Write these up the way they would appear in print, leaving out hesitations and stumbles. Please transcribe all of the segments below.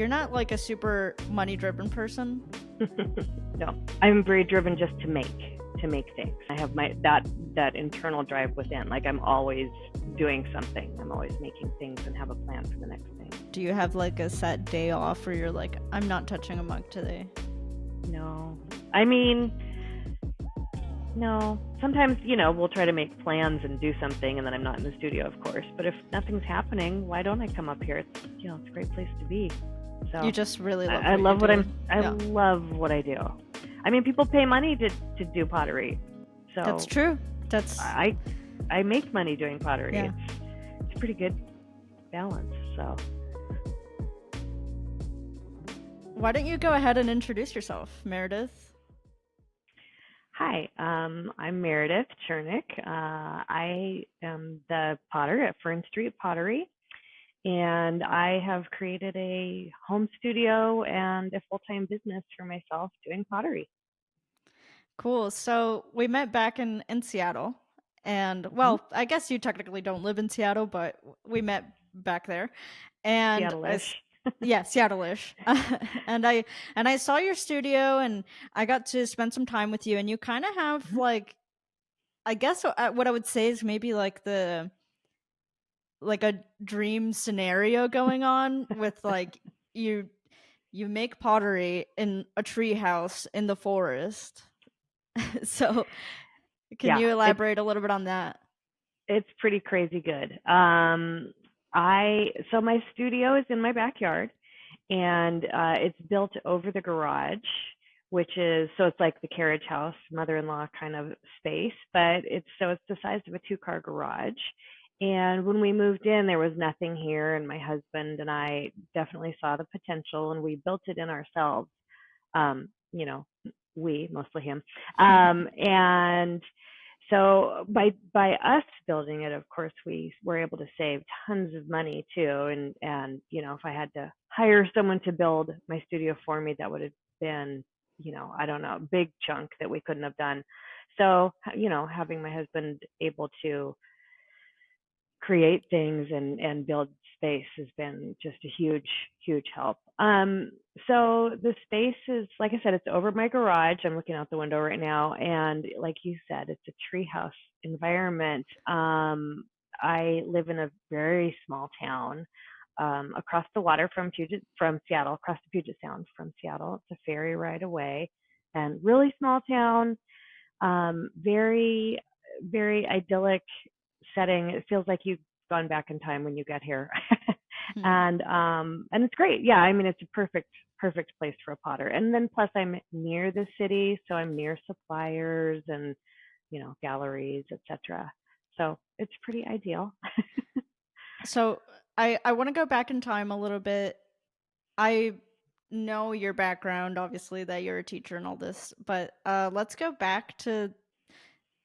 you're not like a super money-driven person. No, I'm very driven just to make things. I have that internal drive within. Like I'm always doing something. I'm always making things and have a plan for the next thing. Do you have like a set day off where you're like, I'm not touching a mug today? No. I mean, no. Sometimes, we'll try to make plans and do something and then I'm not in the studio, of course. But if nothing's happening, why don't I come up here? It's, it's a great place to be. So You just really love I what love you what do. I love what I do. I mean, people pay money to do pottery. So That's true. I make money doing pottery. Yeah. It's a pretty good balance. So Why don't you go ahead and introduce yourself, Meredith? hi, I'm Meredith Chernick. I am the potter at Fern Street Pottery, and I have created a home studio and a full-time business for myself doing pottery. Cool. So we met back in Seattle. And well, I guess you technically don't live in Seattle, but we met back there. And Seattle-ish. yeah, Seattle-ish. and I saw your studio and I got to spend some time with you, and you kind of have like, I guess what I would say is maybe like a dream scenario going on with like you make pottery in a tree house in the forest. So can you Yeah, elaborate a little bit on that? it's pretty crazy good. So my studio is in my backyard, and it's built over the garage, which is so it's like the carriage house, mother-in-law kind of space, but it's the size of a two-car garage. And when we moved in, there was nothing here, and my husband and I definitely saw the potential, and we built it in ourselves. Um, you know, we mostly him, and so by us building it, of course, we were able to save tons of money too. And if I had to hire someone to build my studio for me, that would have been, I don't know, a big chunk that we couldn't have done. So, having my husband able to create things and build space has been just a huge help. So the space is, like I said, it's over my garage. I'm looking out the window right now, and like you said, it's a treehouse environment. I live in a very small town across the water from Seattle, across the Puget Sound from Seattle. It's a ferry ride away, and really small town. Very very idyllic setting. It feels like you've gone back in time when you get here. And it's great. Yeah, I mean it's a perfect place for a potter. And then plus I'm near the city, so I'm near suppliers and galleries, etc. So it's pretty ideal. So I want to go back in time a little bit. I know your background, obviously, that you're a teacher and all this, but let's go back to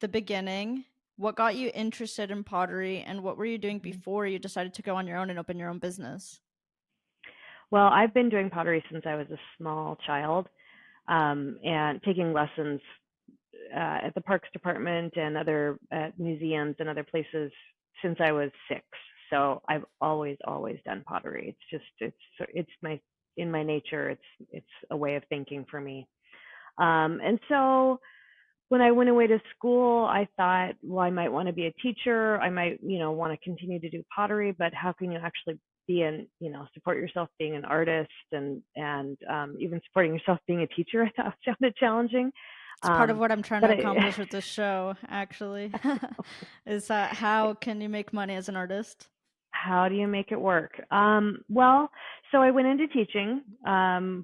the beginning. What got you interested in pottery, and what were you doing before you decided to go on your own and open your own business? Well, I've been doing pottery since I was a small child, and taking lessons at the parks department and other museums and other places since I was 6. So I've always done pottery. It's my in my nature. It's a way of thinking for me. And so when I went away to school, I thought, well, I might want to be a teacher. I might, want to continue to do pottery, but how can you actually support yourself being an artist and even supporting yourself being a teacher? I thought sounded challenging. It's part of what I'm trying but to accomplish with this show, actually, is how can you make money as an artist? How do you make it work? Well, so I went into teaching,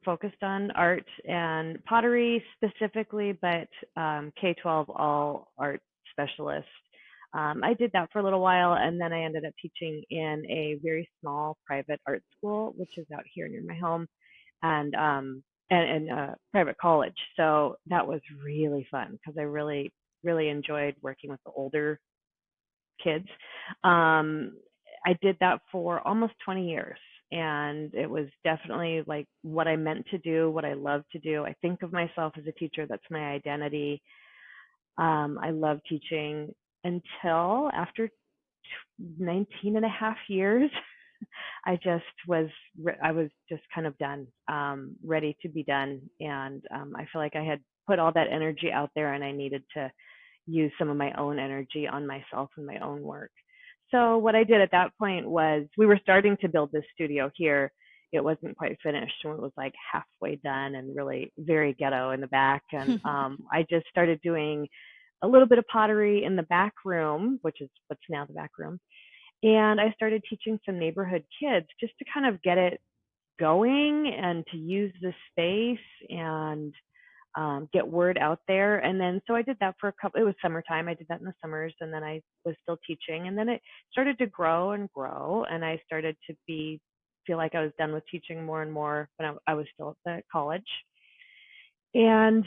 focused on art and pottery specifically, but K-12 all art specialist. I did that for a little while, and then I ended up teaching in a very small private art school, which is out here near my home, and a private college. So that was really fun because I really enjoyed working with the older kids. I did that for almost 20 years, and it was definitely like what I meant to do, what I love to do. I think of myself as a teacher. That's my identity. I love teaching until after 19 and a half years, I just was I was just kind of done, ready to be done, and I feel like I had put all that energy out there, and I needed to use some of my own energy on myself and my own work. So what I did at that point was we were starting to build this studio here. It wasn't quite finished, and it was like halfway done and really very ghetto in the back. And I just started doing a little bit of pottery in the back room, which is what's now the back room. And I started teaching some neighborhood kids just to kind of get it going and to use the space and get word out there. And then, so I did that for a couple, it was summertime. I did that in the summers, and then I was still teaching. And then it started to grow and grow. And I started to feel like I was done with teaching more and more when I was still at the college. And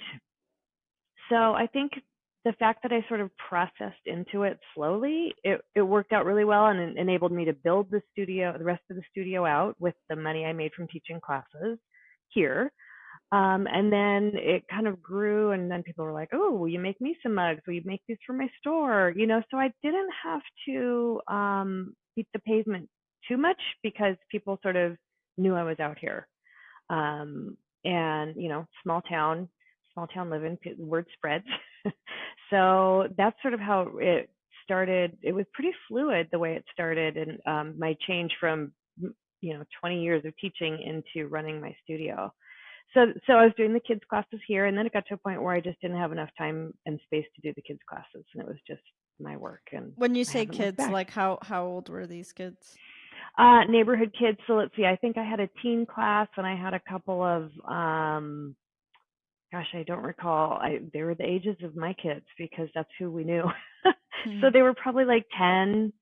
so I think the fact that I sort of processed into it slowly, it worked out really well and enabled me to build the rest of the studio out with the money I made from teaching classes here. And then it kind of grew, and then people were like, "Oh, will you make me some mugs? Will you make these for my store?" So I didn't have to beat the pavement too much because people sort of knew I was out here. Um, and small town living, word spreads. So that's sort of how it started. It was pretty fluid the way it started, and my change from 20 years of teaching into running my studio. So I was doing the kids classes here, and then it got to a point where I just didn't have enough time and space to do the kids classes, and it was just my work, and When you I say haven't looked kids, back. like how old were these kids? Neighborhood kids. So let's see. I think I had a teen class, and I had a couple of gosh, I don't recall. They were the ages of my kids because that's who we knew. So they were probably like 10,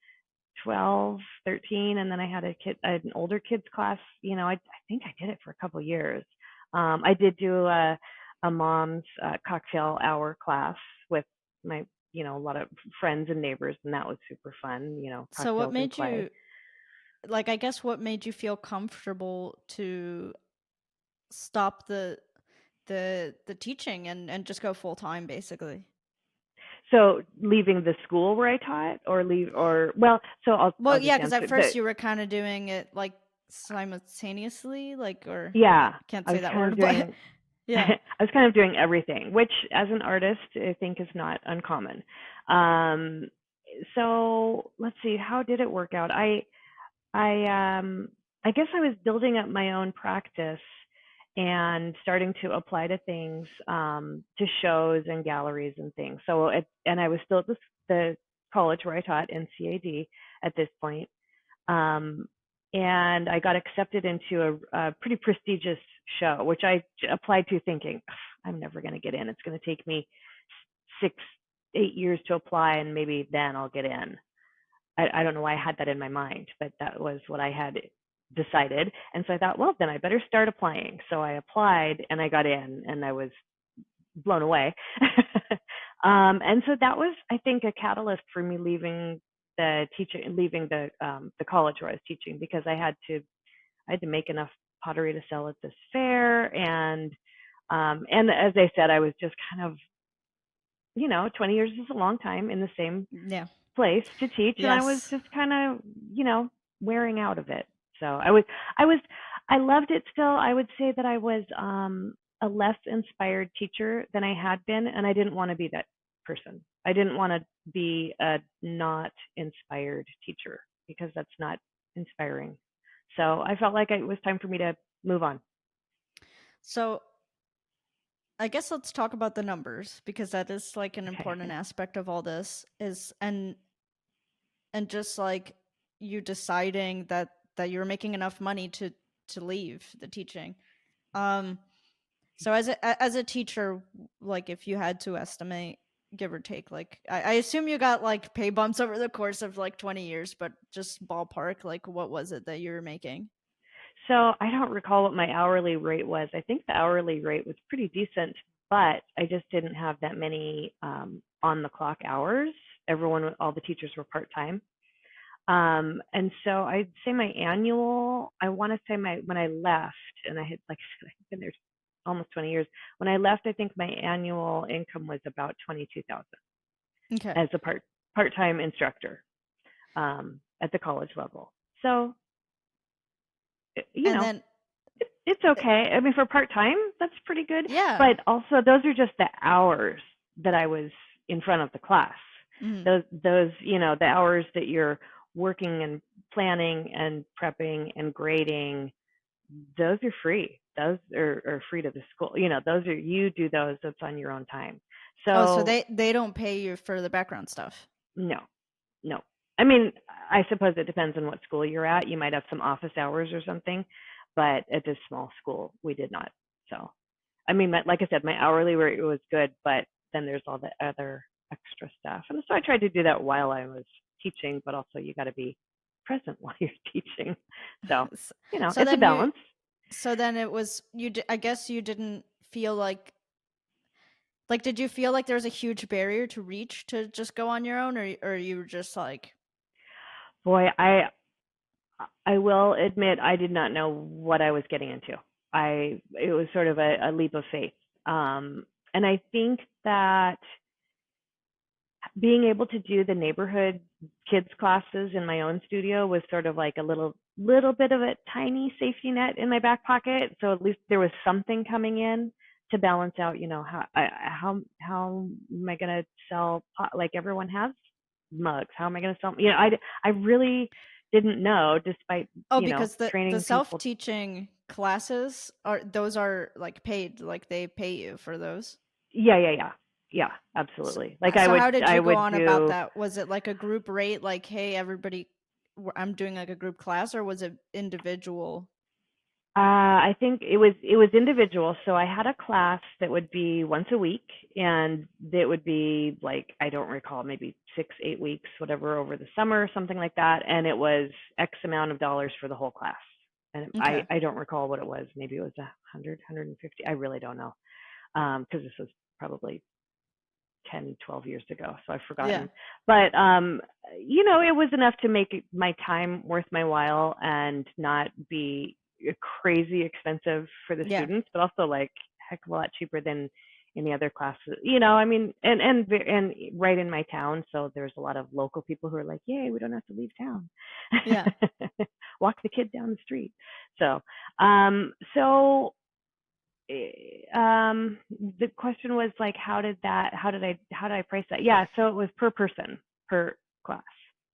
12, 13, and then I had an older kids class. I think I did it for a couple of years. I did do a mom's cocktail hour class with my, a lot of friends and neighbors, and that was super fun. So what Cocktails and made play. you like I guess what made you feel comfortable to stop the teaching and just go full time basically? So leaving the school where I taught, or well, so Well, I'll yeah, just because answer at first the you were kind of doing it like simultaneously, like, or I yeah. can't I say was that kind of word, but doing yeah. I was kind of doing everything, which as an artist I think is not uncommon. Um, so let's see, how did it work out? I guess I was building up my own practice and starting to apply to things, to shows and galleries and things. And I was still at the college where I taught NCAD at this point. Um, and I got accepted into a pretty prestigious show, which I applied to thinking, I'm never going to get in. It's going to take me 6, 8 years to apply, and maybe then I'll get in. I don't know why I had that in my mind, but that was what I had decided. And so I thought, well, then I better start applying. So I applied and I got in, and I was blown away. And so that was, I think, a catalyst for me leaving the college where I was teaching, because I had to make enough pottery to sell at this fair. And as I said, I was just kind of, 20 years is a long time in the same Yeah. place to teach, and I was Yes. just kind of, wearing out of it. So I loved it still. I would say that I was a less inspired teacher than I had been, and I didn't want to be that person. I didn't want to be a not inspired teacher, because that's not inspiring. So I felt like it was time for me to move on. So I guess let's talk about the numbers because that is like an Okay. important aspect of all this is and just like you deciding that you're making enough money to leave the teaching. Um so as a teacher, like if you had to estimate, give or take, like I assume you got like pay bumps over the course of like 20 years, but just ballpark, like what was it that you were making? So I don't recall what my hourly rate was. I think the hourly rate was pretty decent, but I just didn't have that many on the clock hours. All the teachers were part time. And so I'd say my annual, I want to say when I left, and I had, like I said, I've been there almost 20 years. When I left, I think my annual income was about 22,000 Okay. as a part time instructor at the college level. So you And know, then it's eh, okay. I mean, for part time, that's pretty good. yeah. But also, those are just the hours that I was in front of the class. Mhm. Those, the hours that you're working and planning and prepping and grading, those are free. Those are free to the school. Those are, you do those. That's on your own time. Oh, so So they don't pay you for the background stuff. no, no. I mean, I suppose it depends on what school you're at. You might have some office hours or something, but at this small school, we did not. So, I mean, like I said, my hourly rate was good, but then there's all the other extra stuff. And so I tried to do that while I was teaching, but also you got to be present while you're teaching. So, S- So it's a then you balance. so then it was I guess you didn't feel like did you feel like there was a huge barrier to reach to just go on your own, or you were just like, Boy, I will admit I did not know what I was getting into. It was sort of a leap of faith. And I think that being able to do the neighborhood kids classes in my own studio was sort of like a little bit of a tiny safety net in my back pocket. So at least there was something coming in to balance out, how am I going to sell like everyone has mugs? How am I going to sell? I really didn't know, despite oh, because the training people. self-teaching classes are like paid, like they pay you for those. Yeah, yeah, yeah, yeah, So, absolutely. Like so how did I you go would on about do. that? Was it like a group rate, like, hey, everybody, I'm doing like a group class, or was it individual? I think it was individual. So I had a class that would be once a week, and that would be like, I don't recall, maybe 6, 8 weeks, whatever, over the summer, something like that. And it was X amount of dollars for the whole class. And Okay. I don't recall what it was. Maybe it was 100, 150. I really don't know, because this was probably 10, 12 years ago, so I've Yeah. forgotten. But it was enough to make my time worth my while and not be crazy expensive for the Yeah. students, but also like heck of a lot cheaper than any other classes. I mean, and right in my town, so there's a lot of local people who are like, "Yay, we don't have to leave town. Yeah. Walk the kid down the street." So, so the question was like, how did I price that? Yeah, so it was per person, per class.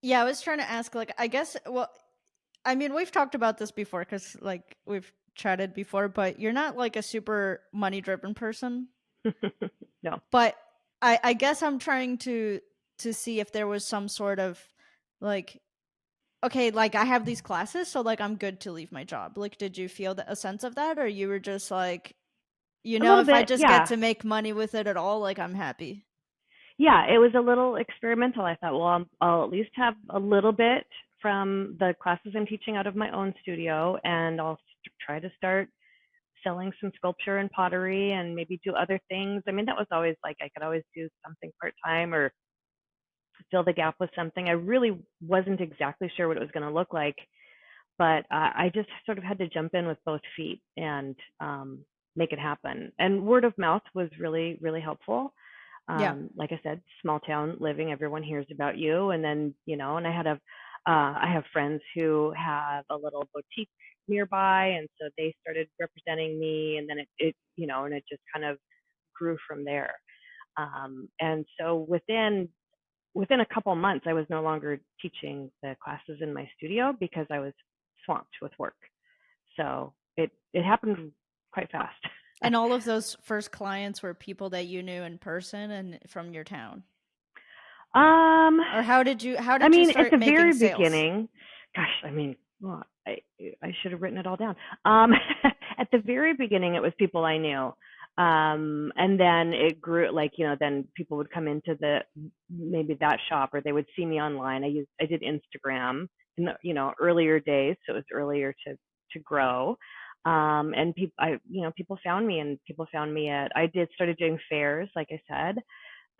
Yeah, I was trying to ask, like, I guess, well, I mean, we've talked about this before because, like, we've chatted before, but you're not like a super money driven person. No. But I guess I'm trying to see if there was some sort of like, okay, like I have these classes, so like I'm good to leave my job. Like, did you feel a sense of that, or you were just like, A little if I bit, just get yeah. to make money with it at all, like I'm happy. Yeah, it was a little experimental. I thought, well, I'll at least have a little bit from the classes I'm teaching out of my own studio, and I'll try to start selling some sculpture and pottery and maybe do other things. I mean, that was always like, I could always do something part time or fill the gap with something. I really wasn't exactly sure what it was going to look like, but I just sort of had to jump in with both feet and make it happen. And word of mouth was really, really helpful. Yeah. Like I said, small town living, everyone hears about you. And then, and I have friends who have a little boutique nearby. And so they started representing me. And then and it just kind of grew from there. And so within a couple months, I was no longer teaching the classes in my studio because I was swamped with work. So it happened quite fast. And all of those first clients were people that you knew in person and from your town. um, Or how I did you mean, at start the making very sales? beginning, gosh, I mean, well, I should have written it all down. At the very beginning, it was people I knew. And then it grew, like, then people would come into maybe that shop, or they would see me online. I did Instagram in the, earlier days, so it was earlier to grow. And people found me, and people found me started doing fairs, like I said,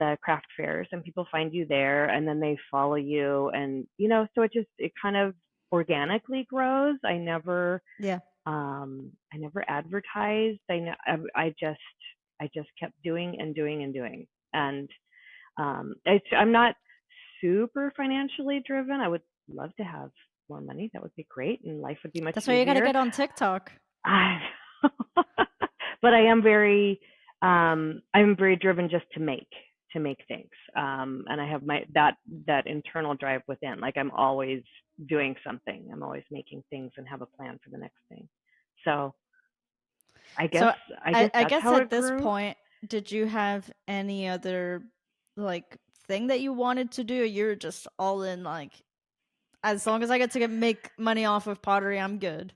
the craft fairs, and people find you there, and then they follow you, and so it kind of organically grows. Yeah. I never advertised. I just kept doing and doing and doing. And I'm not super financially driven. I would love to have more money, that would be great, and life would be much That's why you gotta easier. get on TikTok. I, but I'm very driven just to make things, and I have that internal drive within. Like I'm always doing something. I'm always making things and have a plan for the next thing. So I guess So I guess I that's guess how at it this grew. point, did you have any other like thing that you wanted to do? You're just all in like as long as I get to make money off of pottery, I'm good.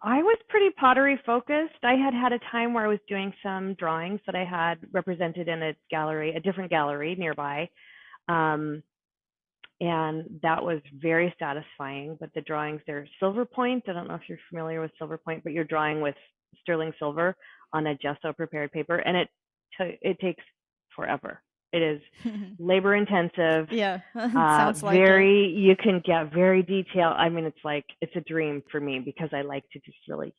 I was pretty pottery focused. I had a time where I was doing some drawings that I had represented in a gallery, a different gallery nearby. Um, and that was very satisfying. But the drawings, they're silver point. I don't know if you're familiar with silver point, but you're drawing with sterling silver on a gesso prepared paper, and it takes forever. It is labor intensive. Yeah, sounds like it. Very, you can get very detailed. I mean, it's a dream for me because I like to just really,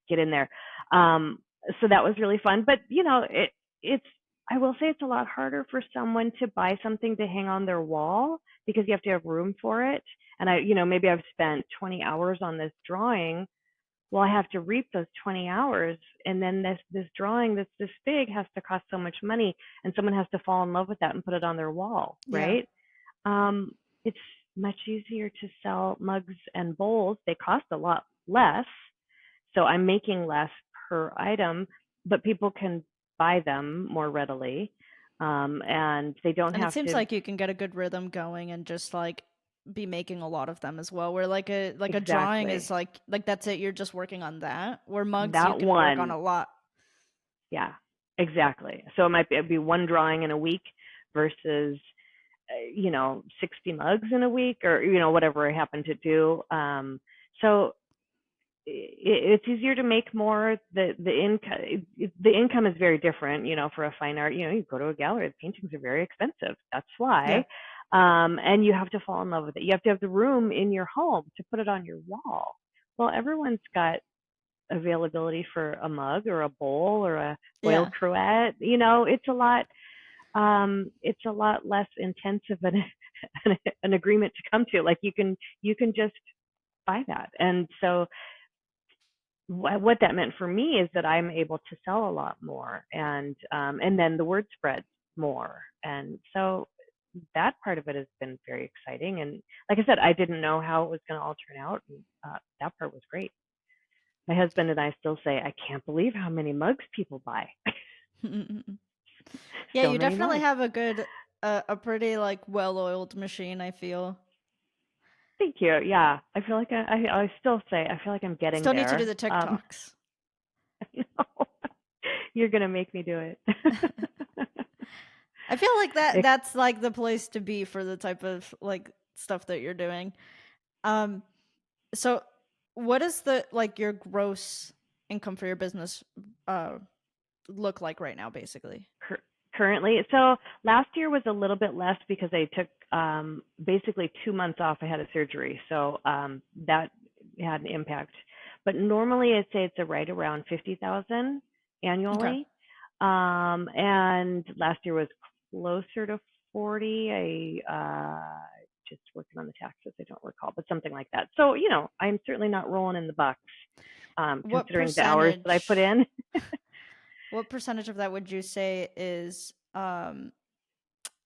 get in there. Um, so that was really fun. But it's I will say it's a lot harder for someone to buy something to hang on their wall because you have to have room for it. And maybe I've spent 20 hours on this drawing. Well, I have to reap those 20 hours, and then this drawing that's this big has to cost so much money, and someone has to fall in love with that and put it on their wall, Yeah. right? um, it's much easier to sell mugs and bowls. They cost a lot less, so I'm making less per item, but people can buy them more readily, and they don't And it have seems to. like you can get a good rhythm going and just like be making a lot of them as well. Where like a drawing is Exactly. like that's it, you're just working on that. Where mugs you That can work on one, a lot. yeah, exactly. So it'd be one drawing in a week versus 60 mugs in a week, or whatever I happen to do. So it's easier to make more. The income is very different, for a fine art. You go to a gallery, the paintings are very expensive. That's Yeah. why. And you have to fall in love with it. You have to have the room in your home to put it on your wall. Well, everyone's got availability for a mug or a bowl or a foil Yeah. cruet. It's a lot less intensive an agreement to come to. Like you can just buy that. And so what that meant for me is that I'm able to sell a lot more, and then the word spreads more. And so that part of it has been very exciting. And like I said, I didn't know how it was going to all turn out. And, that part was great. My husband and I still say, I can't believe how many mugs people buy. Yeah, So you many definitely mugs. have a pretty like well-oiled machine, I feel. Thank you. Yeah, I feel like I still say I feel like I'm getting Still need to do there. the TikToks. No, you're gonna make me do it. I feel like It that's like the place to be for the type of like stuff that you're doing. Um so what is the like your gross income for your business uh look like right now basically? currently, so last year was a little bit less because I took basically 2 months off. I had a surgery, so that had an impact. But normally, I'd say it's right around 50,000 Okay. annually. And last year was closer to 40. Just working on the taxes, I don't recall, but something like that. So I'm certainly not rolling in the bucks, What considering the hours that I put percentage in. what percentage of that would you say is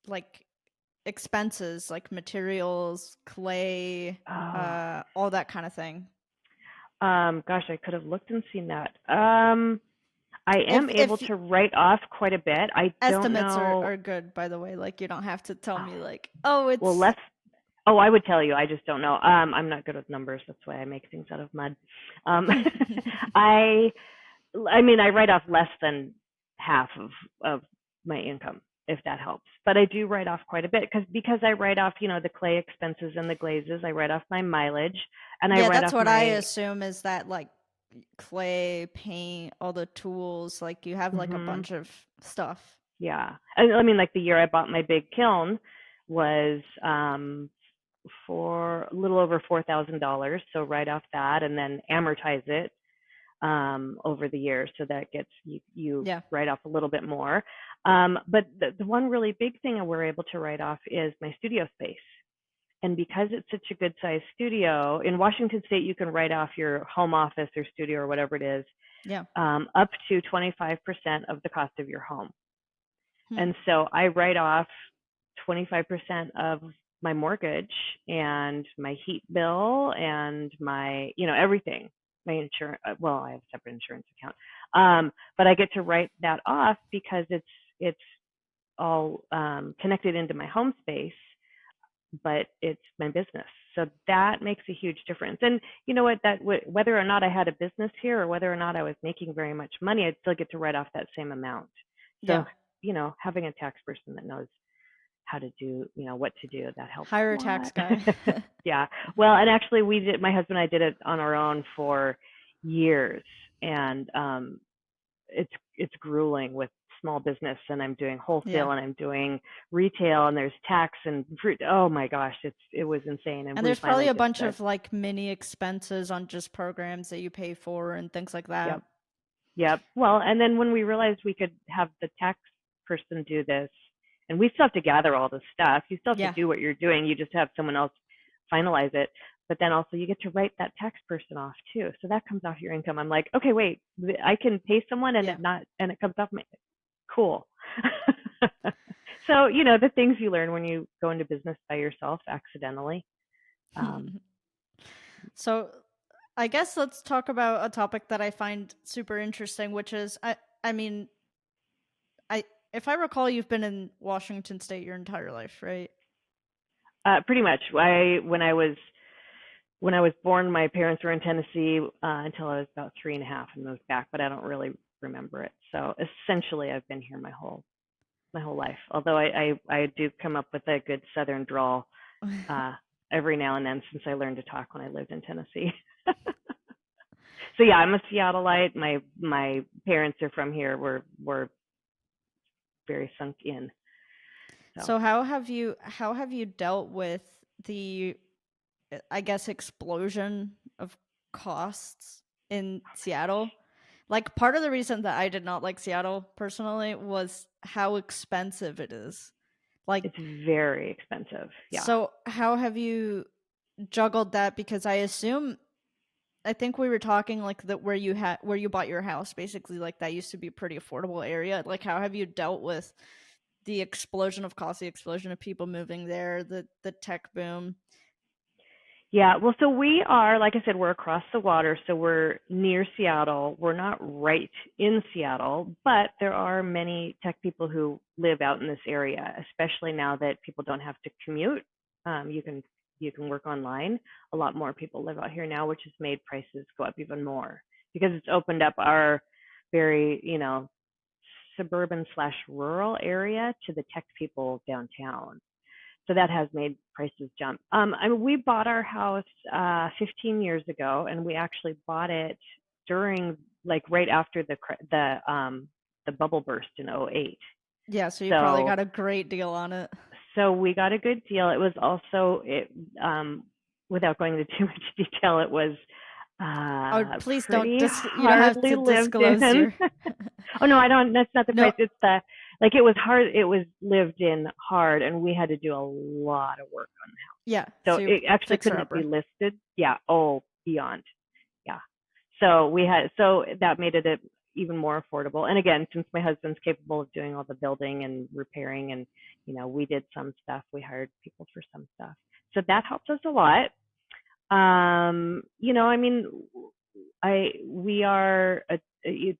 like expenses like materials, clay, Oh, all that kind of thing? gosh, I could have looked and seen that. I am able If to write off quite a bit. I don't estimates know. are good, by the way. Like you don't have to tell me like, oh, Well, it's less. Oh, I would tell you. I just don't know. I'm not good with numbers. That's why I make things out of mud. Um, I, I mean, I write off less than half of my income, if that helps. But I do write off quite a bit because I write off, the clay expenses and the glazes. I write off my mileage, and I yeah, write that's off what I my. assume is that like clay, paint, all the tools, like you have like a Mhm. bunch of stuff. Yeah. I mean, like the year I bought my big kiln was for a little over $4,000. So write off that and then amortize it over the years. So that gets you Yeah. write off a little bit more. But the one really big thing we're able to write off is my studio space. And because it's such a good sized studio, in Washington State, you can write off your home office or studio or whatever it is, Yeah. up to 25% of the cost of your home. Hmm. And so I write off 25% of my mortgage and my heat bill and my, everything. My insurance, well, I have a separate insurance account. But I get to write that off because it's all connected into my home space, but it's my business. So that makes a huge difference. And you know what? Whether or not I had a business here or whether or not I was making very much money, I'd still get to write off that same amount. So, Yeah. having a tax person that knows how to do, what to do, that helps Hire a a tax lot. guy. Yeah. Well, and actually my husband and I did it on our own for years. And it's grueling with small business, and I'm doing Yeah. wholesale and I'm doing retail, and there's tax and fruit. Oh my gosh, it was insane. And And we there's probably finally a just bunch said, of like mini expenses on just programs that you pay for and things like that. yep, yep. Well, and then when we realized we could have the tax person do this, and we still have to gather all the stuff. You still have to Yeah. do what you're doing. You just have someone else finalize it. But then also you get to write that tax person off too. So that comes off your income. I'm like, okay, wait, I can pay someone and Yeah. it comes off my, cool. So, the things you learn when you go into business by yourself accidentally. Um, So I guess let's talk about a topic that I find super interesting, which is I mean, I if I recall you've been in Washington state your entire life, right? pretty much. When I was born, my parents were in Tennessee until I was about 3.5 and moved back, but I don't really remember it. So essentially, I've been here my whole life. Although I do come up with a good Southern drawl uh, every now and then since I learned to talk when I lived in Tennessee. So yeah, I'm a Seattleite. My parents are from here. We're very sunk in. So So how have you dealt with the I guess explosion of costs in Seattle? Like part of the reason that I did not like Seattle personally was how expensive it is. Like it's very expensive. Yeah. so how have you juggled that because I think we were talking like that where you bought your house basically like that used to be a pretty affordable area. Like how have you dealt with the explosion of cost, the explosion of people moving there, the tech boom? Yeah, well, so we are, like I said, we're across the water, so we're near Seattle. We're not right in Seattle, but there are many tech people who live out in this area, especially now that people don't have to commute. You can work online. A lot more people live out here now, which has made prices go up even more because it's opened up our very, suburban slash rural area to the tech people downtown. So that has made prices jump. We bought our house 15 years ago, and we actually bought it during, like, right after the bubble burst in '08. Yeah, so you probably So got a great deal on it. so we got a good deal. It was also without going into too much detail, it was Oh, please don't pretty you don't have hardly to lived disclose in. your Oh no, I don't. That's not the No, price. It's the like it was hard. It was lived in hard, and we had to do a lot of work on yeah, that. So so you're it actually fixer couldn't be upper. listed. Yeah. Oh, beyond. Yeah. So that made it even more affordable. And again, since my husband's capable of doing all the building and repairing, and we did some stuff. We hired people for some stuff. So that helped us a lot. I mean, we are a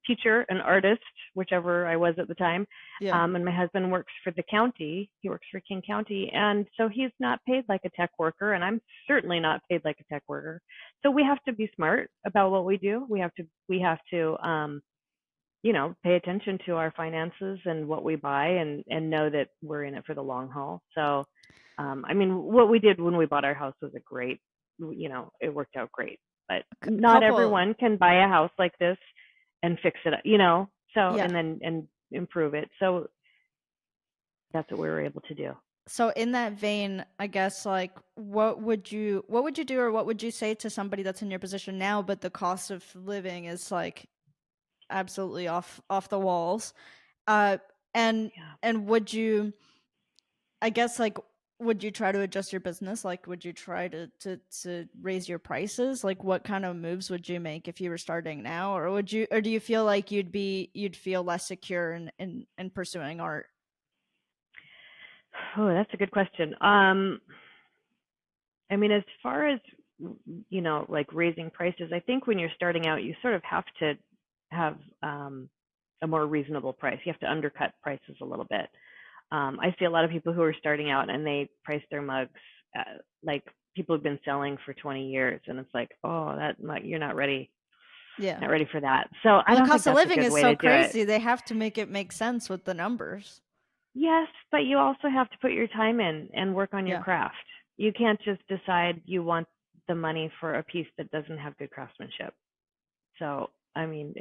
teacher, an artist, whichever I was at the time. Yeah. And my husband works for the county. He works for King County, and so he's not paid like a tech worker, and I'm certainly not paid like a tech worker. So we have to be smart about what we do. We have to pay attention to our finances and what we buy, and know that we're in it for the long haul. So, I mean, what we did when we bought our house was it worked out great. But A not couple everyone can buy a house like this and fix it up. So, yeah. and improve it. So that's what we were able to do. So in that vein, I guess like what would you do or what would you say to somebody that's in your position now but the cost of living is like absolutely off the walls? Uh and Yeah. and would you I guess like would you try to adjust your business? Like, would you try to raise your prices? Like, what kind of moves would you make if you were starting now, or would you, or do you feel like you'd feel less secure in pursuing art? Oh, that's a good question. I mean, as far as like raising prices, I think when you're starting out, you sort of have to have a more reasonable price. You have to undercut prices a little bit. I see a lot of people who are starting out and they price their mugs like people have been selling for 20 years, and it's like, oh, you're Yeah. not ready for that. So I Well, the don't think cost of that's a living good is way so to do it. crazy. They have to make it make sense with the numbers. Yes, but you also have to put your time in and work on your Yeah. craft. You can't just decide you want the money for a piece that doesn't have good craftsmanship. So, I mean,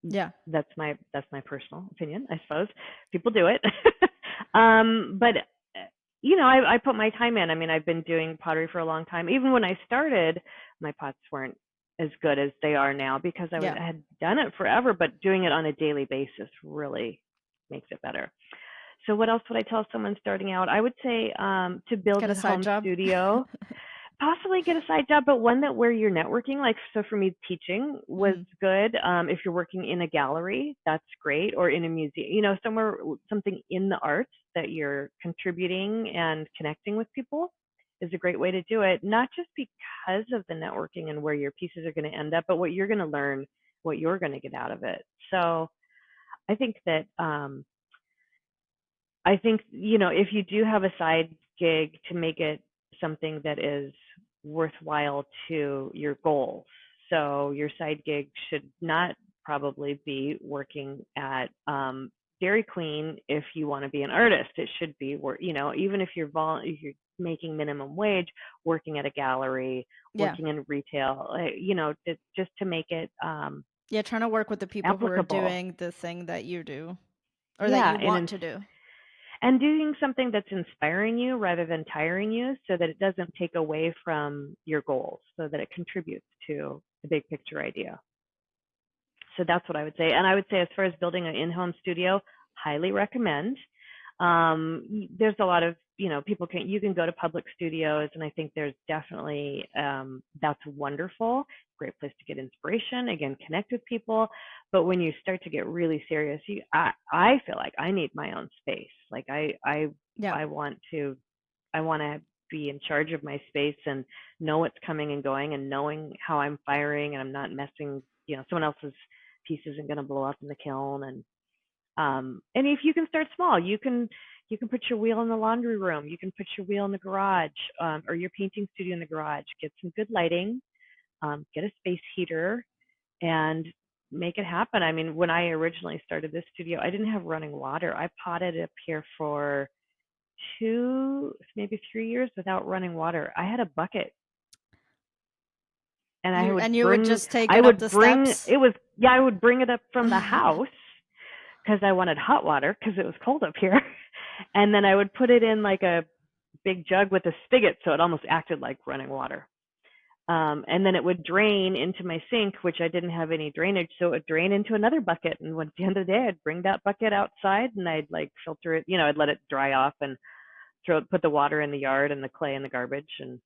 Yeah. that's my personal opinion, I suppose. People do it. But I put my time in. I mean, I've been doing pottery for a long time. Even when I started, my pots weren't as good as they are now because Yeah. I had done it forever, but doing it on a daily basis really makes it better. So what else would I tell someone starting out? I would say to build Get a a side home job. studio, possibly get a side job, but one that where you're networking. Like, so for me, teaching was Mhm. good. If you're working in a gallery, that's great, or in a museum, somewhere, something in the arts that you're contributing and connecting with people is a great way to do it. Not just because of the networking and where your pieces are going to end up, but what you're going to learn, what you're going to get out of it. So I think that if you do have a side gig, to make it something that is worthwhile to your goals. So your side gig should not probably be working at Dairy Queen if you want to be an artist. It should be, even if you're making minimum wage, working at a gallery, Yeah. working in retail, just to make it Yeah, trying to work with the people who are applicable. doing the thing that you do or that Yeah, you want to do. and doing something that's inspiring you rather than tiring you, so that it doesn't take away from your goals, so that it contributes to the big picture idea. So that's what I would say. And I would say, as far as building an in-home studio, highly recommend. There's a lot of, you can go to public studios, and I think there's definitely, that's wonderful. Great place to get inspiration, again, connect with people. But when you start to get really serious, I feel like I need my own space. Like Yeah. I want to be in charge of my space and know what's coming and going, and knowing how I'm firing, and I'm not messing, someone else's piece isn't going to blow up in the kiln. And if you can start small, you can put your wheel in the laundry room, you can put your wheel in the garage, or your painting studio in the garage. Get some good lighting, get a space heater, and make it happen. I mean, when I originally started this studio, I didn't have running water. I potted up here for 2, maybe 3 years without running water. I had a bucket, and You and you would just take I it up the would bring steps? it was yeah, I would bring it up from the house because I wanted hot water because it was cold up here. And then I would put it in like a big jug with a spigot, so it almost acted like running water. And then it would drain into my sink, which I didn't have any drainage, so it would drain into another bucket. And at the end of the day, I'd bring that bucket outside and I'd like filter it. I'd let it dry off and put the water in the yard and the clay in the garbage, and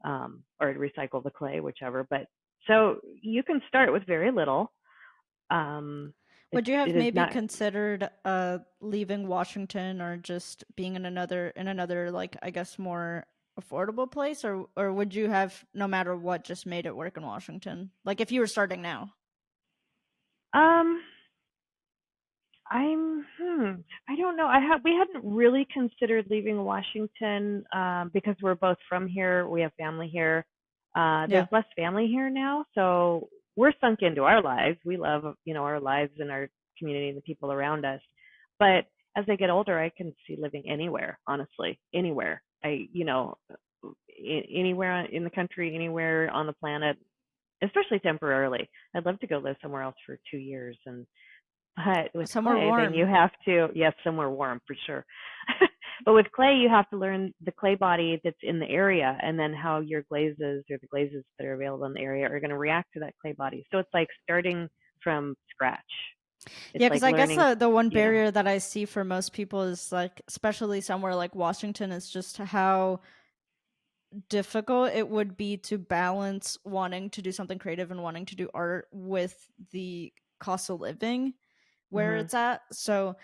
or recycle the clay, whichever. But so you can start with very little. Um, Would you it have is maybe not. considered leaving Washington or just being in another like I guess more affordable place, or would you have no matter what just made it work in Washington? Like if you were starting now? Um, I don't know. We hadn't really considered leaving Washington because we're both from here. We have family here. There's Yeah. less family here now, so we're sunk into our lives. We love, our lives and our community and the people around us. But as I get older, I can see living anywhere. Honestly, anywhere. Anywhere in the country, anywhere on the planet, especially temporarily. I'd love to go live somewhere else for 2 years. But with Somewhere clay, then you warm. have to, yes, somewhere warm for sure. But with clay, you have to learn the clay body that's in the area, and then how your glazes, or the glazes that are available in the area, are going to react to that clay body. So it's like starting from scratch. It's Yeah, because like I guess learning, the one you know. barrier that I see for most people is like, especially somewhere like Washington, is just how difficult it would be to balance wanting to do something creative and wanting to do art with the cost of living where Mhm. it's at. So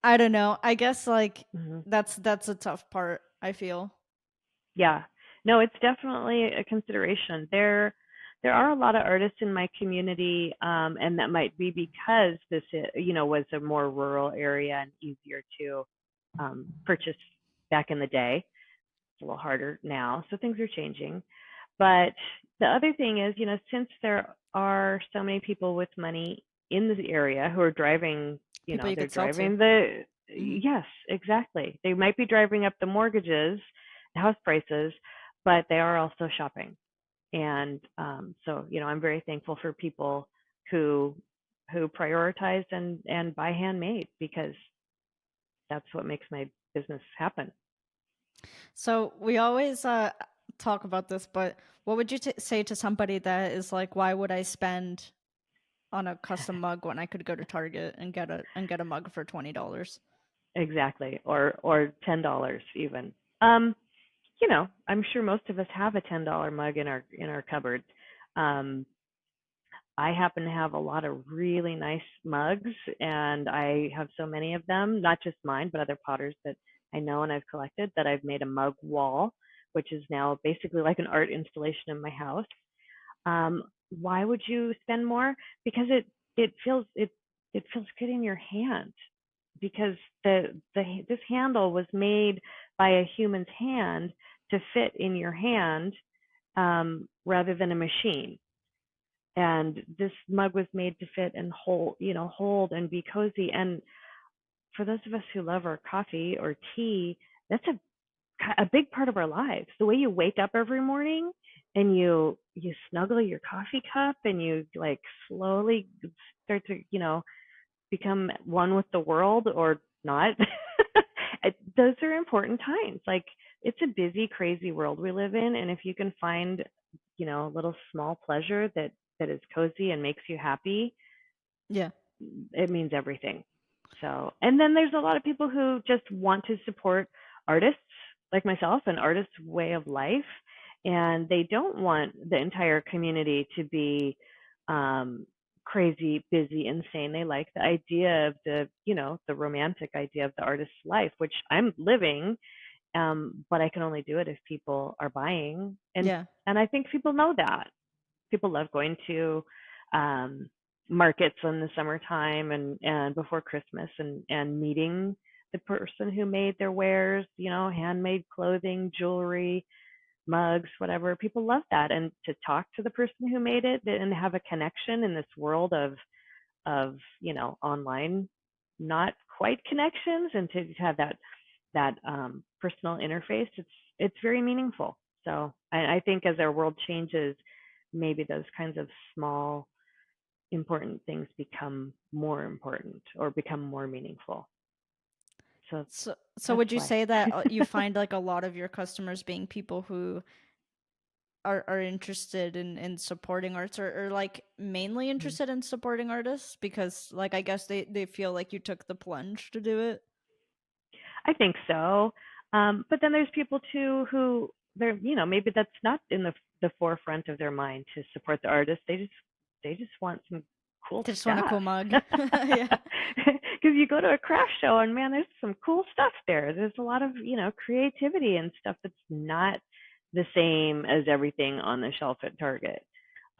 I don't know. I guess like Mhm. that's a tough part, I feel. Yeah. No, it's definitely a consideration. There are a lot of artists in my community, and that might be because was a more rural area and easier to purchase back in the day. It's a little harder now, so things are changing. But the other thing is, since there are so many people with money in this area who are driving, People you they're could sell to. driving the, Hmm. yes, exactly. They might be driving up the mortgages, the house prices, but they are also shopping. And so, I'm very thankful for people who prioritize and buy handmade, because that's what makes my business happen. So we always talk about this, but what would you say to somebody that is like, why would I spend on a custom mug when I could go to Target and get a mug for $20? Exactly. Or $10 even. I'm sure most of us have a $10 mug in our cupboard. Um, I happen to have a lot of really nice mugs, and I have so many of them, not just mine, but other potters that I know and I've collected, that I've made a mug wall, which is now basically like an art installation in my house. Why would you spend more? Because it feels good in your hand, because this handle was made by a human's hand to fit in your hand, rather than a machine. And this mug was made to fit and hold and be cozy. And for those of us who love our coffee or tea, that's a big part of our lives. The way you wake up every morning and you snuggle your coffee cup and you like slowly start to, become one with the world, or not. Those are important times. Like, it's a busy, crazy world we live in, and if you can find, a little small pleasure that is cozy and makes you happy, Yeah. it means everything. So, and then there's a lot of people who just want to support artists like myself, an artist's way of life, and they don't want the entire community to be crazy, busy, insane. They like the idea of the romantic idea of the artist's life, which I'm living, but I can only do it if people are buying, Yeah. and I think people know that. People love going to um, markets in the summertime and before Christmas, and meeting the person who made their wares, handmade clothing, jewelry, mugs, whatever. People love that, and to talk to the person who made it and have a connection in this world of online, not quite connections, and to have that personal interface. It's very meaningful. So I think as our world changes, maybe those kinds of small important things become more important or become more meaningful. So So that's would you why. say that you find like a lot of your customers being people who are interested in supporting arts, or like mainly interested in supporting artists because like I guess they feel like you took the plunge to do it? I think so. But then there's people too who maybe that's not in the forefront of their mind to support the artist. They just want some cool They just want a stuff. cool mug. Yeah. Because you go to a craft show and man, there's some cool stuff there. There's a lot of creativity and stuff that's not the same as everything on the shelf at Target.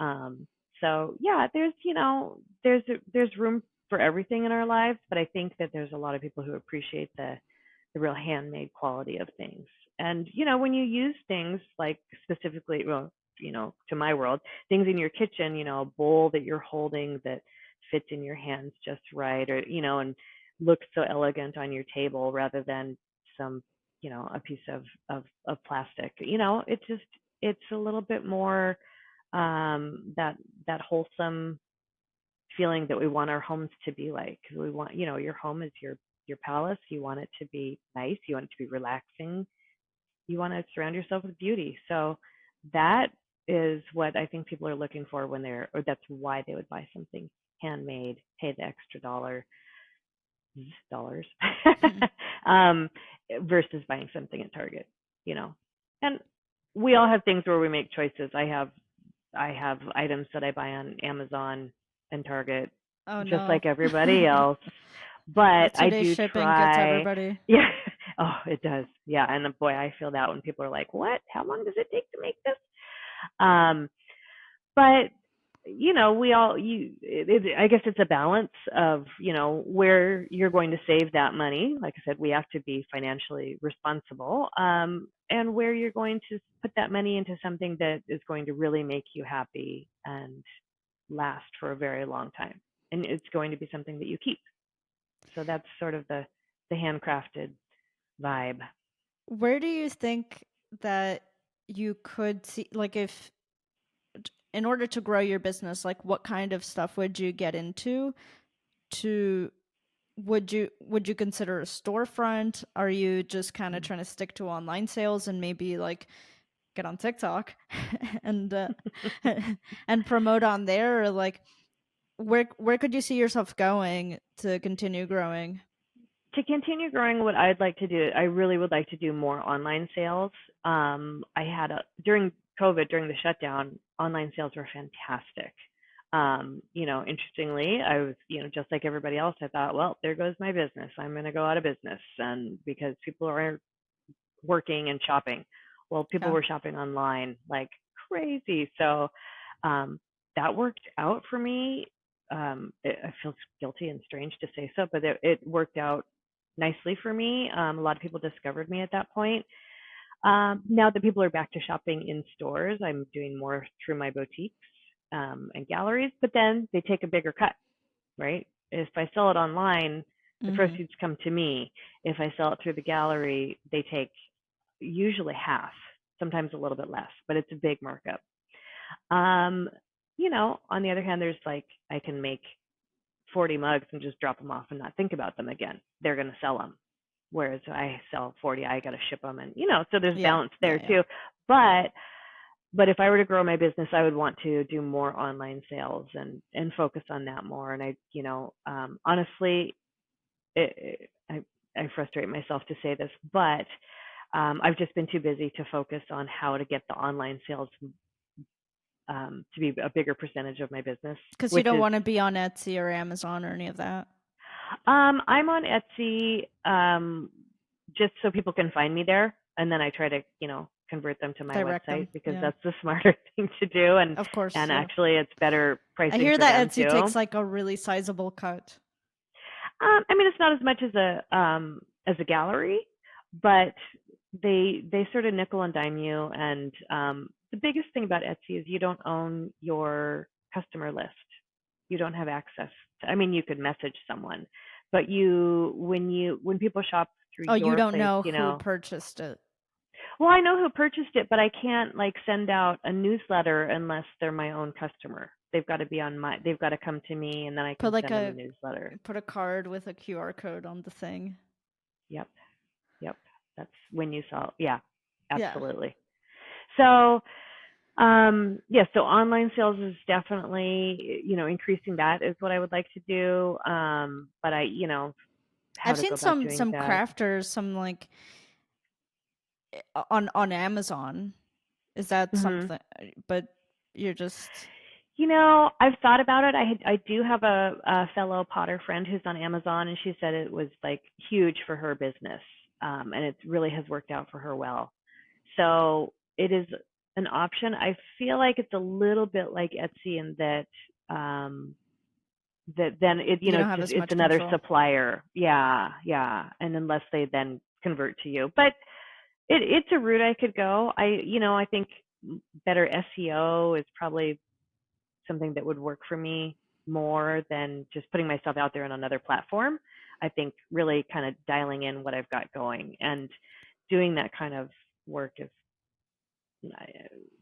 Um, so yeah, there's room for everything in our lives, but I think that there's a lot of people who appreciate the real handmade quality of things. And when you use things like, specifically, well, to my world, things in your kitchen, a bowl that you're holding that fits in your hands just right, or and looks so elegant on your table rather than some, a piece of plastic. It's a little bit more, that wholesome feeling that we want our homes to be like. We want, your home is your palace. You want it to be nice. You want it to be relaxing. You want to surround yourself with beauty. So that is what I think people are looking for when or that's why they would buy something handmade, pay the extra dollars, Mhm. um, versus buying something at Target, you know. And we all have things where we make choices. I have items that I buy on Amazon and Target, Oh just no. like everybody else. But The I 2-day do shipping gets try. everybody. Yeah. Oh, it does. Yeah. And boy, I feel that when people are like, "What? How long does it take to make this?" Um, but we all I guess it's a balance of where you're going to save that money. Like I said, we have to be financially responsible, and where you're going to put that money into something that is going to really make you happy and last for a very long time, and it's going to be something that you keep. So that's sort of the handcrafted vibe. Where do you think that you could see, like, if in order to grow your business, like what kind of stuff would you get into to would you consider a storefront? Are you just kind of trying to stick to online sales and maybe like get on TikTok and and promote on there, or like where could you see yourself going to continue growing? To continue growing, what I'd like to do, I really would like to do more online sales. I had during COVID, during the shutdown, online sales were fantastic. Interestingly, I was, just like everybody else, I thought, well, there goes my business. I'm going to go out of business, and because people are working and shopping, well, people Yeah. were shopping online like crazy. So um, that worked out for me. I feel guilty and strange to say so, but it worked out nicely for me. A lot of people discovered me at that point. Now that people are back to shopping in stores, I'm doing more through my boutiques and galleries, but then they take a bigger cut, right? If I sell it online, the Mhm. proceeds come to me. If I sell it through the gallery, they take usually half, sometimes a little bit less, but it's a big markup. Um, on the other hand, there's like I can make 40 mugs and just drop them off and not think about them again. They're going to sell them. Whereas I sell 40, I got to ship them, and so there's Yeah. balance Yeah, there yeah. too. But if I were to grow my business, I would want to do more online sales and focus on that more. And honestly, I frustrate myself to say this, but I've just been too busy to focus on how to get the online sales to be a bigger percentage of my business, Because you which don't is want to be on Etsy or Amazon or any of that. I'm on Etsy just so people can find me there, and then I try to convert them to my Direct website them. because Yeah. that's the smarter thing to do, and Of course, and yeah. actually it's better I pricing hear for that them Etsy too. takes like a really sizable cut. I mean, it's not as much as a gallery, but they sort of nickel and dime you. And the biggest thing about Etsy is you don't own your customer list. You don't have access to. I mean, you could message someone, but when people shop through Oh, you your don't place, know who purchased it. well, I know who purchased it, but I can't like send out a newsletter unless they're my own customer. They've got to come to me, and then I Put can like send them a a newsletter. put a card with a QR code on the thing. Yep. Yep. That's when you saw. Yeah, Yeah. absolutely. So, yeah, so online sales is definitely, increasing that is what I would like to do. But how I've to go seen about some doing some that. crafters, some like on Amazon. Is that hmm something? But you're just I've thought about it. I do have a fellow potter friend who's on Amazon, and she said it was like huge for her business, and it really has worked out for her well. So it is an option. I feel like it's a little bit like Etsy in that then you don't have just as it's much another control. supplier. Yeah, yeah. And unless they then convert to you. But it's a route I could go. I think better SEO is probably something that would work for me more than just putting myself out there on another platform. I think really kind of dialing in what I've got going and doing that kind of work is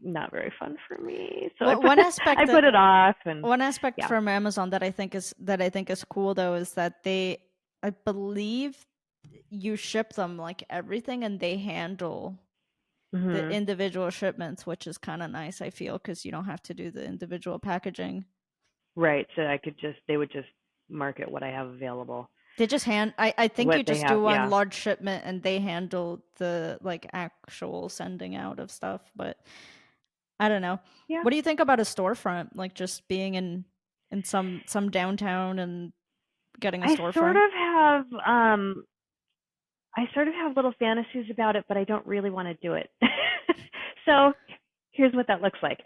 not very fun for me. So I Well, put I put it off, and one aspect yeah. from Amazon that I think is cool though is that I believe you ship them like everything and they handle the Mhm. individual shipments, which is kind of nice, I feel, because you don't have to do the individual packaging. Right. So I could just they would just market what I have available. They just I think What you they just do have, one yeah. large shipment and they handle the like actual sending out of stuff, but I don't know. Yeah. What do you think about a storefront? Like just being in some downtown and getting a I sort storefront? of have I sort of have little fantasies about it, but I don't really want to do it. So here's what that looks like.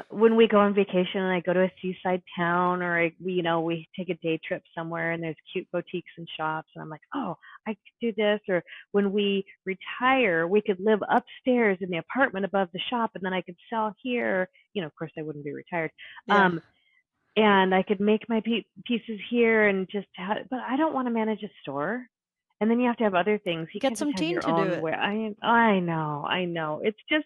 When we go on vacation and I go to a seaside town, or we take a day trip somewhere and there's cute boutiques and shops, and I'm like, oh, I could do this. Or when we retire, we could live upstairs in the apartment above the shop, and then I could sell here. Of course, I wouldn't be retired. Yeah. Um, and I could make my pieces here and just but I don't want to manage a store. And then you have to have other things. You Get can't just some have teen your to do own it. where I know, I know. It's just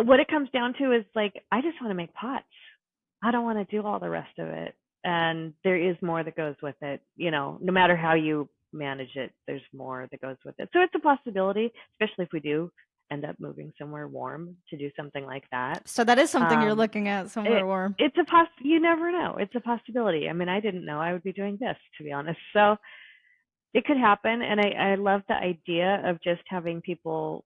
what it comes down to is like I just want to make pots. I don't want to do all the rest of it. And there is more that goes with it, no matter how you manage it, there's more that goes with it. So it's a possibility, especially if we do end up moving somewhere warm to do something like that. So that is something you're Um, looking at it somewhere warm. it's a you never know. It's a possibility. I mean, I didn't know I would be doing this, to be honest. So it could happen, and I love the idea of just having people,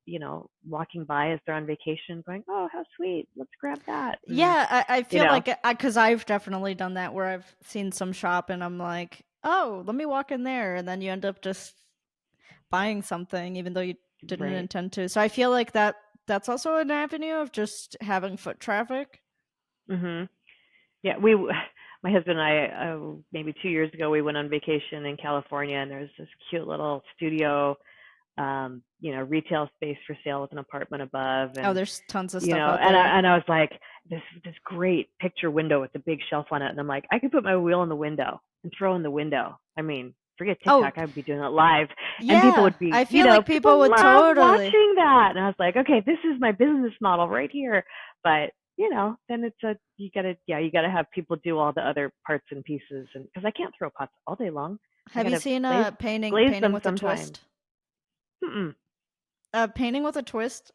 walking by as they're on vacation, going, "Oh, how sweet! Let's grab that." And Yeah, I you feel know, like because I've definitely done that where I've seen some shop and I'm like, oh, let me walk in there, and then you end up just buying something even though you didn't right? intend to. So I feel like that's also an avenue of just having foot traffic. Mhm. Yeah, we my husband and I maybe 2 years ago we went on vacation in California, and there's this cute little studio, retail space for sale with an apartment above, Oh, and there's tons of you stuff know, out and there. I was like, this great picture window with the big shelf on it, and I'm like, I could put my wheel in the window and throw in the window. I mean, forget Oh, TikTok, I would be doing it live, and people yeah. would be, I feel like people people would love totally. watching that, and I was like, okay, this is my business model right here. But then you gotta have people do all the other parts and pieces, and because I can't throw pots all day long, I Have you gotta seen glaze glaze painting them with a sometimes. twist? Mm-mm. Painting with a twist.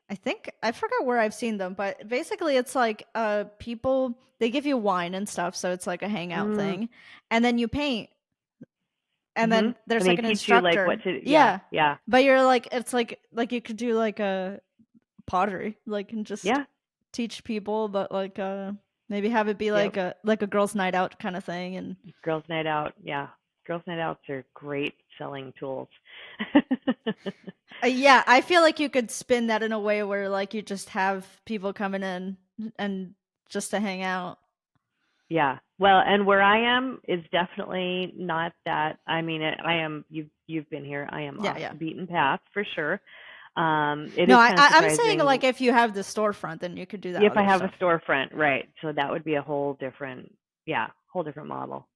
I think I forgot where I've seen them, but basically it's like people they give you wine and stuff, so it's like a hangout Mm. thing. And then you paint and then Mhm. And there's they like an teach you like what instructor. to, yeah, Yeah. yeah, But you're like it's like you could do like a pottery, like and just yeah. teach people, but like maybe have it be Yep. like a girls' night out kind of thing and Girls' night out. Yeah. Girls' night outs are great selling tools. yeah, I feel like you could spin that in a way where like you just have people coming in and just to hang out. Yeah. Well, and where I am is definitely not that. I mean, I am, you've been here. I am Yeah, off yeah. the beaten path for sure. It No, is kind of I'm saying surprising like if you have the storefront, then you could do that if I other have a stuff. storefront, right? So that would be a whole different, yeah, whole different model.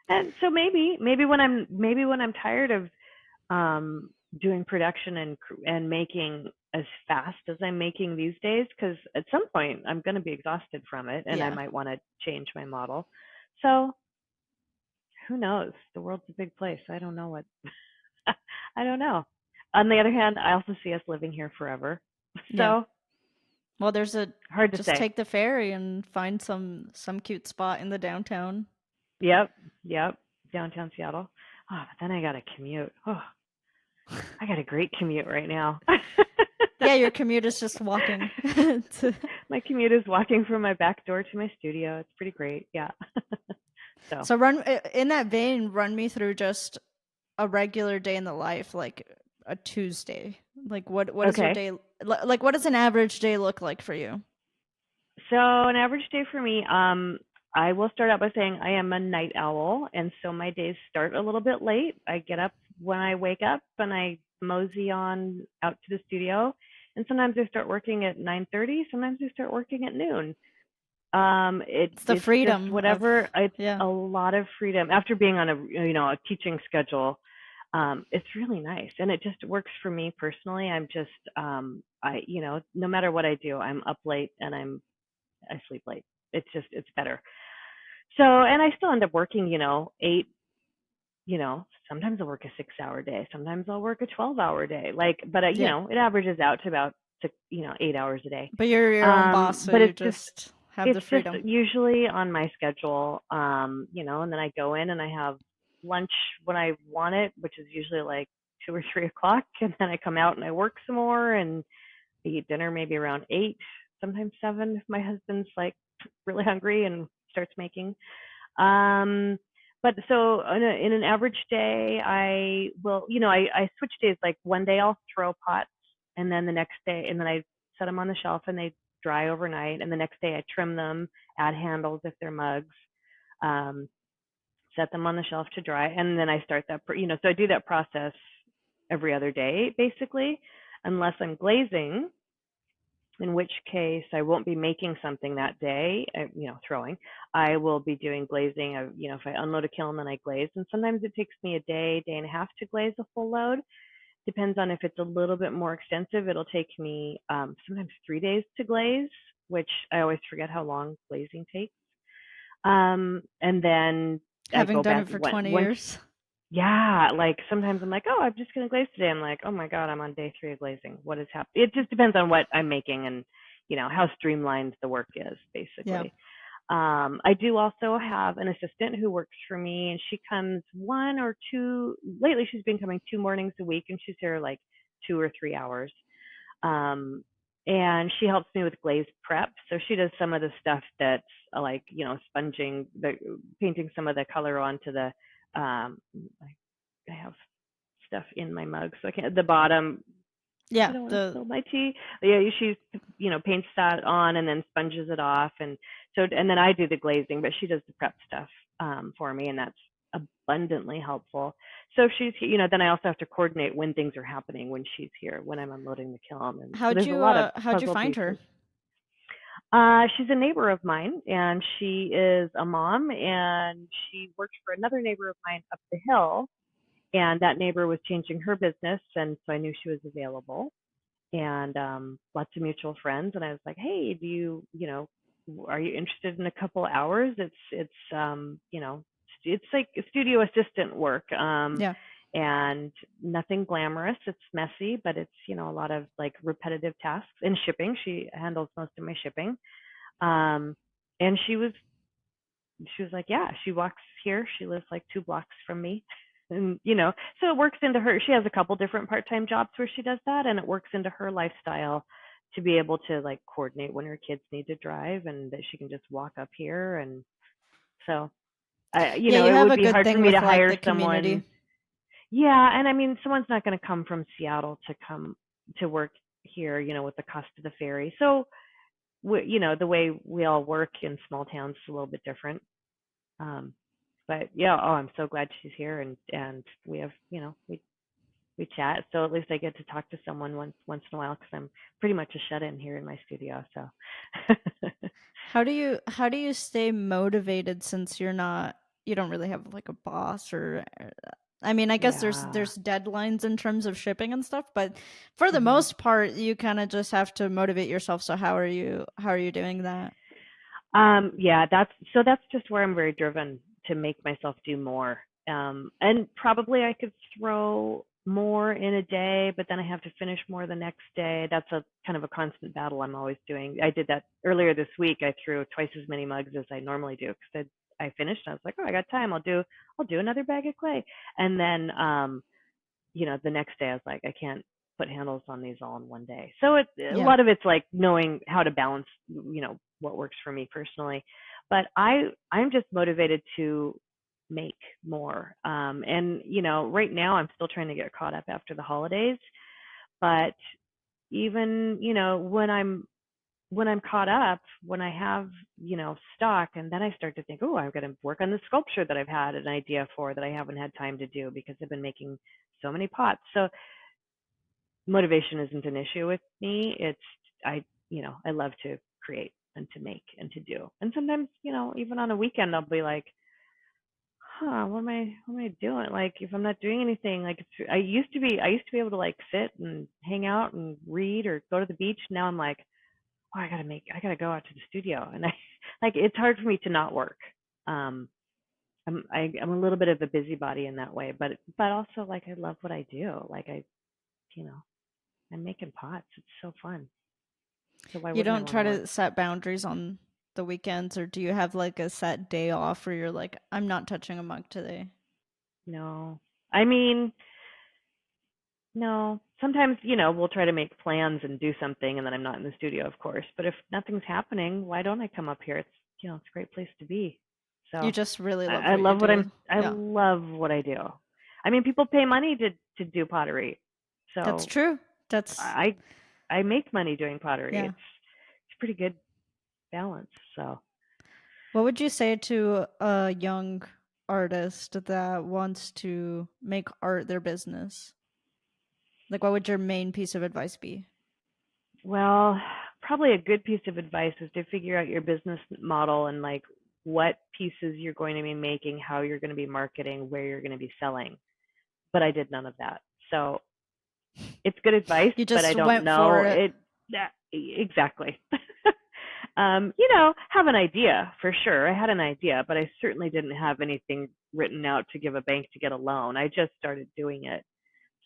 And so maybe when I'm tired of um, doing production and making as fast as I'm making these days, because at some point I'm going to be exhausted from it, and I Yeah, might want to change my model. So who knows? The world's a big place. I don't know what. I don't know. On the other hand, I also see us living here forever. yeah. So Well, there's a hard to just say. take the ferry and find some cute spot in the downtown. Yep, yep. Downtown Seattle. Oh, but then I got to commute. Oh, I got a great commute right now. Yeah, your commute is just walking. to... My commute is walking from my back door to my studio. It's pretty great. Yeah. So, So run in that vein, run me through just a regular day in the life, like a Tuesday. Like what is your okay. day like? What does an average day look like for you? So an average day for me, I will start out by saying I am a night owl, and so my days start a little bit late. I get up when I wake up, and I mosey on out to the studio. And sometimes I start working at 9:30. Sometimes I start working at noon. It's the It's just freedom of whatever. It's yeah. a lot of freedom after being on a teaching schedule. It's really nice, and it just works for me personally. I'm just I no matter what I do, I'm up late and I sleep late. It's better. So, and I still end up working, 8 sometimes I'll work a 6-hour day, sometimes I'll work a 12-hour day. Like, but Yeah. it averages out to about 8 hours a day. But you're your own boss, so But you just have it's the just freedom. usually on my schedule. And then I go in and I have lunch when I want it, which is usually like 2 or 3 o'clock, and then I come out and I work some more, and I eat dinner maybe around 8, sometimes 7 if my husband's like really hungry and starts making. Um, but so in an average day, I will, I switch days. Like one day I'll throw pots, and then the next day, and then I set them on the shelf and they dry overnight. And the next day I trim them, add handles if they're mugs, um, set them on the shelf to dry, and then I start that. So I do that process every other day basically, unless I'm glazing, in which case I won't be making something that day, throwing. I will be doing glazing. If I unload a kiln, then I glaze. And sometimes it takes me a day, day and a half to glaze a full load. Depends on if it's a little bit more extensive. It'll take me sometimes 3 days to glaze, which I always forget how long glazing takes. And then I Having go done back it for when, 20 once. years. Yeah, like sometimes I'm like, oh, I'm just gonna glaze today. I'm like, oh my god, I'm on day 3 of glazing. What is happening? It just depends on what I'm making and how streamlined the work is, Yeah. basically. I do also have an assistant who works for me, and she comes one or two. Lately, she's been coming 2 mornings a week, and she's here like 2 or 3 hours. Um, and she helps me with glaze prep. So she does some of the stuff that's like sponging, painting some of the color onto the. Um, I have stuff in my mug, so I can't. The bottom, I Yeah, don't want to the spill my tea. Yeah, she paints that on and then sponges it off, and then I do the glazing, but she does the prep stuff for me, and that's abundantly helpful. So if she's then I also have to coordinate when things are happening when she's here, when I'm unloading the kiln, and so there's a lot of how'd you puzzle find her? pieces. She's a neighbor of mine, and she is a mom, and she works for another neighbor of mine up the hill, and that neighbor was changing her business, and so I knew she was available, and lots of mutual friends, and I was like, hey, do are you interested in a couple hours? It's like studio assistant work, Yeah. and nothing glamorous. It's messy, but it's a lot of like repetitive tasks and shipping. She handles most of my shipping, um, and she was like, yeah, she walks here. She lives like 2 blocks from me. And, so it works into her. She has a couple different part-time jobs where she does that, and it works into her lifestyle to be able to like coordinate when her kids need to drive and that she can just walk up here. And so, Yeah, you it have would a be good hard for thing me with to like hire the community. someone. Yeah. And I mean, someone's not going to come from Seattle to come to work here, with the cost of the ferry. So, the way we all work in small towns is a little bit different. Um, but yeah, oh, I'm so glad she's here, and we have, we chat. So at least I get to talk to someone once in a while because I'm pretty much a shut in here in my studio. So How do you stay motivated since you don't really have like a boss or I mean, I guess there's yeah. there's deadlines in terms of shipping and stuff, but for the hmm most part, you kind of just have to motivate yourself. So how are you doing that? Yeah, that's just where I'm very driven to make myself do more. And probably I could throw more in a day, but then I have to finish more the next day. That's a kind of a constant battle I'm always doing. I did that earlier this week. I threw twice as many mugs as I normally do because I finished. And I was like, oh, I got time. I'll do another bag of clay. And then the next day I was like, I can't put handles on these all in one day. So a Yeah. lot of it's like knowing how to balance, what works for me personally. But I'm just motivated to make more. And right now I'm still trying to get caught up after the holidays. But even when I'm caught up, when I have stock, and then I start to think, oh, I'm going to work on the sculpture that I've had an idea for that I haven't had time to do because I've been making so many pots. So motivation isn't an issue with me. It's I love to create and to make and to do. And sometimes, even on a weekend I'll be like, what am I doing? Like if I'm not doing anything, like I used to be able to like sit and hang out and read or go to the beach. Now I'm like, oh, I gotta go out to the studio. And I like it's hard for me to not work. Um I'm a little bit of a busybody in that way, but also like I love what I do. Like you know, I'm making pots. It's so fun. So why You wouldn't I don't want to try work? to set boundaries on the weekends, or do you have like a set day off where you're like, I'm not touching a mug today? No. I mean, no. Sometimes, we'll try to make plans and do something and then I'm not in the studio, of course. But if nothing's happening, why don't I come up here? It's a great place to be. You So just really love I what you love do. I Yeah, love what I do. I mean, people pay money to do pottery. that's So true. That's, I I make money doing pottery. yeah. It's pretty good balance. So What would you say to a young artist that wants to make art their business? Like, what would your main piece of advice be? well, probably a good piece of advice is to figure out your business model and like what pieces you're going to be making, how you're going to be marketing, where you're going to be selling. But I did none of that. So it's good advice, You but I just don't went know for it. it exactly. Have an idea for sure. I had an idea, but I certainly didn't have anything written out to give a bank to get a loan. I just started doing it.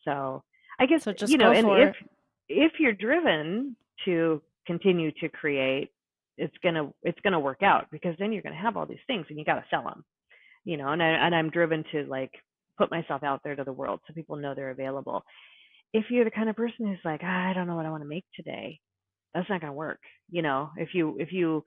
So I guess, So just go and for it. if you're driven to continue to create, it's gonna work out because then you're gonna have all these things and you gotta sell them, and I'm driven to like put myself out there to the world so people know they're available. If you're the kind of person who's like, I don't know what I want to make today, that's not gonna work. If you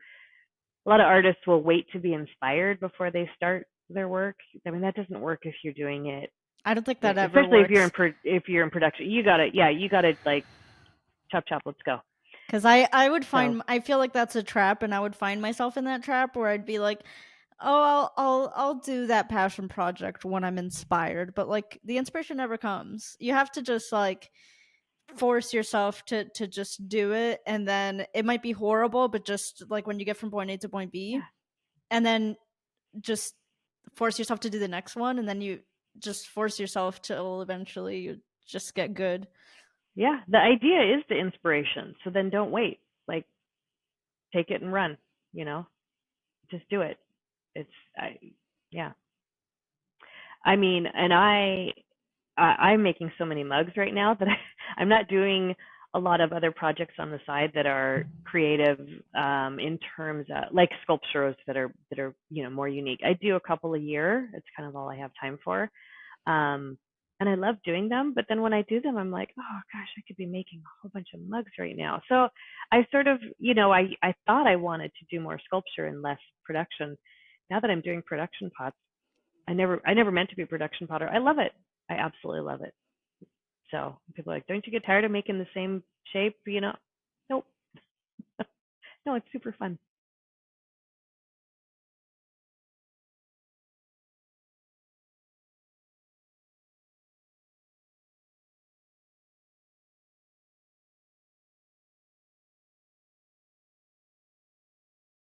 a lot of artists will wait to be inspired before they start their work. I mean, that doesn't work if you're doing it, I don't think that ever especially if you're works. if you're in production. You gotta like chop chop, let's go. Because I would So find, I feel like that's a trap, and I would find myself in that trap where I'd be like, oh, I'll do that passion project when I'm inspired, but like the inspiration never comes. You have to just like force yourself to just do it, and then it might be horrible, but just like when you get from point A to point B, yeah, and then just force yourself to do the next one, and then you just force yourself till eventually you just get good. yeah. The idea is the inspiration. So then don't wait. Like take it and run. You know, just do it. It's yeah. I mean, and I'm making so many mugs right now that I'm not doing a lot of other projects on the side that are creative in terms of like sculptures that are more unique. I do a couple a year. It's kind of all I have time for. Um, and I love doing them, but then when I do them, I'm like, oh gosh, I could be making a whole bunch of mugs right now. So I sort of, I thought I wanted to do more sculpture and less production. Now that I'm doing production pots, I never meant to be a production potter. I love it. I absolutely love it. So people are like, don't you get tired of making the same shape? Nope. No, it's super fun.